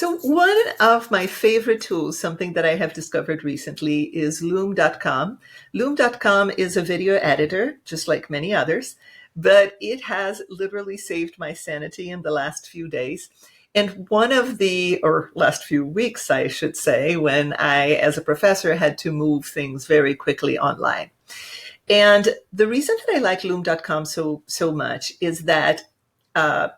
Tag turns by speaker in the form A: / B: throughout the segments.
A: So one of my favorite tools, something that I have discovered recently, is Loom.com. Loom.com is a video editor, just like many others, but it has literally saved my sanity in the last few days. And or last few weeks, I should say, when I, as a professor, had to move things very quickly online. And the reason that I like Loom.com so much is that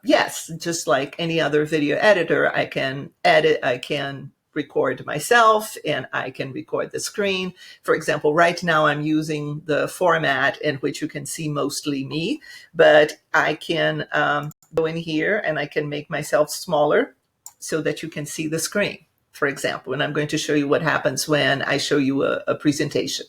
A: yes, just like any other video editor, I can edit, I can record myself, and I can record the screen. For example, right now I'm using the format in which you can see mostly me, but I can go in here and I can make myself smaller so that you can see the screen, for example. And I'm going to show you what happens when I show you a presentation.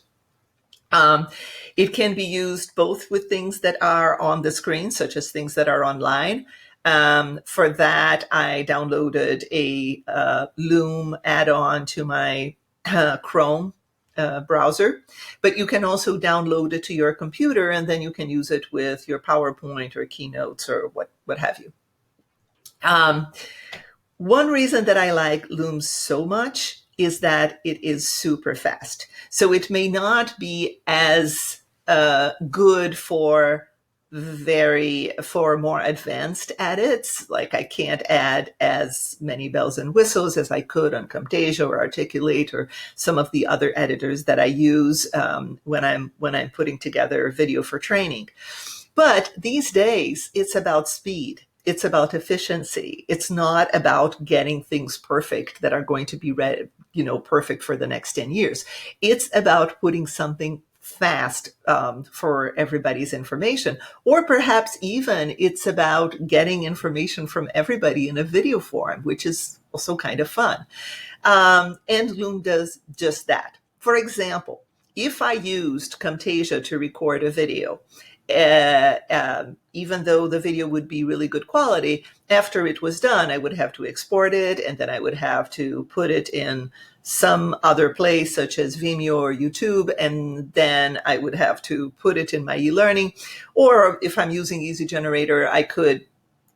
A: It can be used both with things that are on the screen, such as things that are online. For that, I downloaded a Loom add-on to my Chrome browser, but you can also download it to your computer, and then you can use it with your PowerPoint or Keynotes or what have you. One reason that I like Loom so much is that it is super fast. So it may not be as good for more advanced edits. Like I can't add as many bells and whistles as I could on Camtasia or Articulate or some of the other editors that I use when I'm putting together video for training. But these days, it's about speed. It's about efficiency. It's not about getting things perfect that are going to be perfect for the next 10 years. It's about putting something fast for everybody's information, or perhaps even it's about getting information from everybody in a video form, which is also kind of fun. And Loom does just that. For example, if I used Camtasia to record a video, even though the video would be really good quality, after it was done, I would have to export it, and then I would have to put it in some other place, such as Vimeo or YouTube, and then I would have to put it in my e-learning. Or if I'm using Easy Generator, I could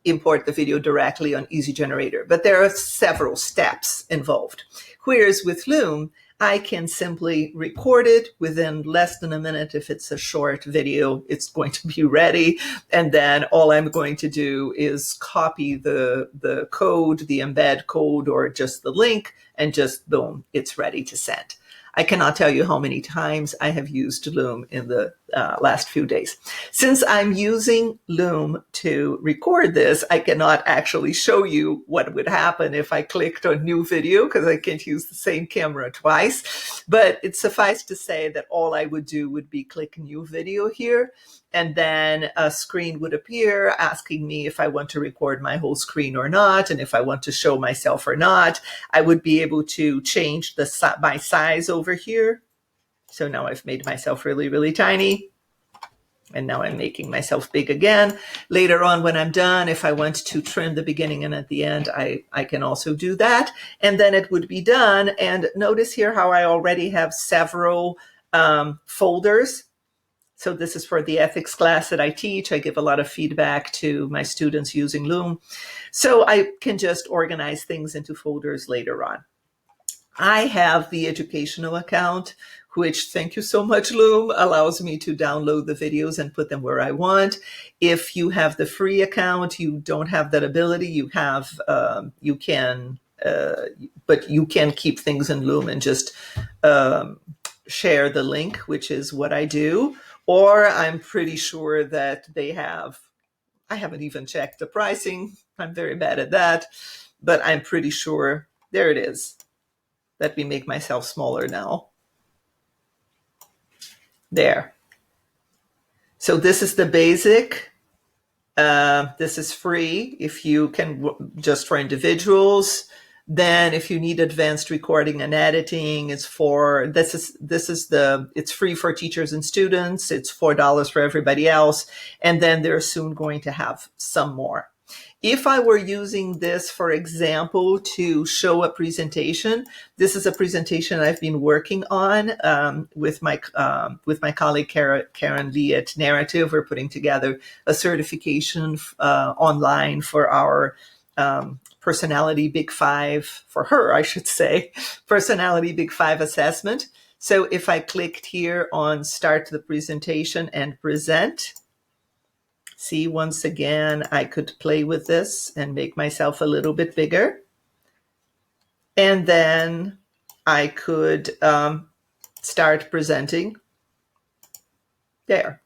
A: import the video directly on Easy Generator. But there are several steps involved. Whereas with Loom, I can simply record it within less than a minute. If it's a short video, it's going to be ready. And then all I'm going to do is copy the code, the embed code, or just the link, and just boom, it's ready to send. I cannot tell you how many times I have used Loom in the last few days. Since I'm using Loom to record this, I cannot actually show you what would happen if I clicked on new video, because I can't use the same camera twice. But it suffice to say that all I would do would be click new video here, and then a screen would appear asking me if I want to record my whole screen or not, and if I want to show myself or not. I would be able to change my size over here. So now I've made myself really, really tiny. And now I'm making myself big again. Later on, when I'm done, if I want to trim the beginning and at the end, I can also do that. And then it would be done. And notice here how I already have several folders. So this is for the ethics class that I teach. I give a lot of feedback to my students using Loom. So I can just organize things into folders later on. I have the educational account, which, thank you so much, Loom, allows me to download the videos and put them where I want. If you have the free account, you don't have that ability. You can keep things in Loom and just share the link, which is what I do. Or I'm pretty sure that I haven't even checked the pricing. I'm very bad at that, but I'm pretty sure, there it is. Let me make myself smaller now. There. So this is the basic. This is free if you can, just for individuals. Then if you need advanced recording and editing, it's free for teachers and students. It's $4 for everybody else. And then they're soon going to have some more. If I were using this, for example, to show a presentation, this is a presentation I've been working on with my colleague Karen Lee at Narrative. We're putting together a certification online for our personality Big Five, for her, I should say, personality Big Five assessment. So if I clicked here on start the presentation and present, see, once again, I could play with this and make myself a little bit bigger. And then I could start presenting there.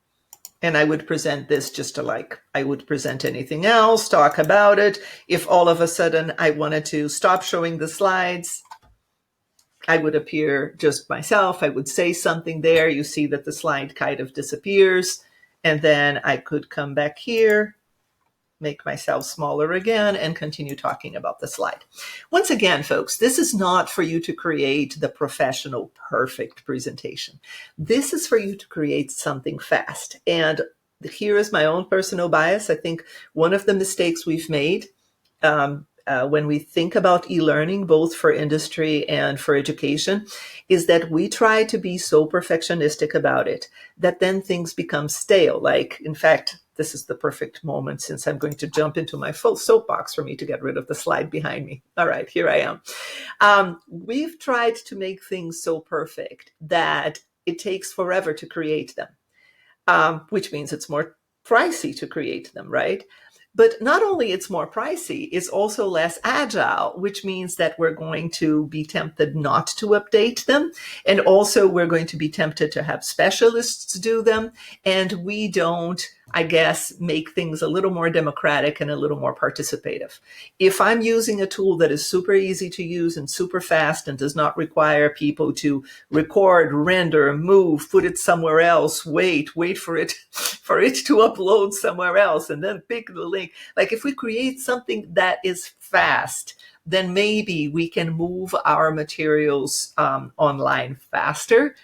A: And I would present this just like I would present anything else, talk about it. If all of a sudden I wanted to stop showing the slides, I would appear just myself. I would say something there. You see that the slide kind of disappears. And then I could come back here, make myself smaller again, and continue talking about the slide. Once again, folks, this is not for you to create the professional, perfect presentation. This is for you to create something fast. And here is my own personal bias. I think one of the mistakes we've made when we think about e-learning, both for industry and for education, is that we try to be so perfectionistic about it that then things become stale. Like, in fact, this is the perfect moment, since I'm going to jump into my full soapbox, for me to get rid of the slide behind me. All right, here I am. We've tried to make things so perfect that it takes forever to create them, which means it's more pricey to create them, right? But not only it's more pricey, it's also less agile, which means that we're going to be tempted not to update them. And also we're going to be tempted to have specialists do them. And we don't, I guess, make things a little more democratic and a little more participative. If I'm using a tool that is super easy to use and super fast and does not require people to record, render, move, put it somewhere else, wait for it to upload somewhere else, and then pick the link. Like, if we create something that is fast, then maybe we can move our materials online faster.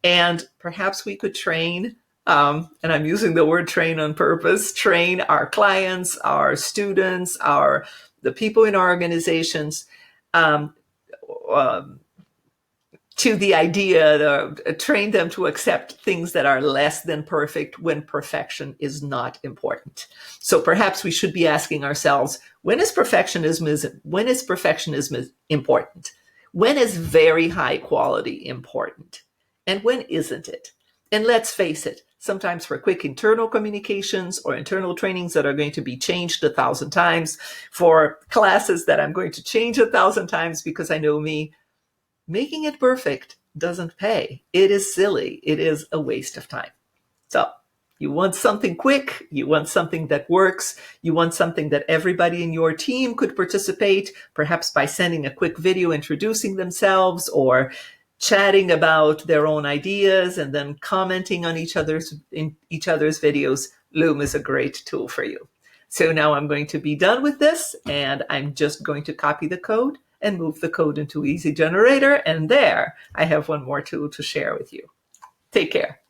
A: And perhaps we could train, and I'm using the word train on purpose, train our clients, our students, the people in our organizations to the idea, train them to accept things that are less than perfect when perfection is not important. So perhaps we should be asking ourselves, when is perfectionism important? When is very high quality important? And when isn't it? And let's face it, sometimes for quick internal communications or internal trainings that are going to be changed 1,000 times, for classes that I'm going to change 1,000 times because I know me, making it perfect doesn't pay. It is silly. It is a waste of time. So you want something quick. You want something that works. You want something that everybody in your team could participate, perhaps by sending a quick video introducing themselves or chatting about their own ideas and then commenting on each other's videos. Loom is a great tool for you. So now I'm going to be done with this, and I'm just going to copy the code and move the code into Easy Generator. And there, I have one more tool to share with you. Take care.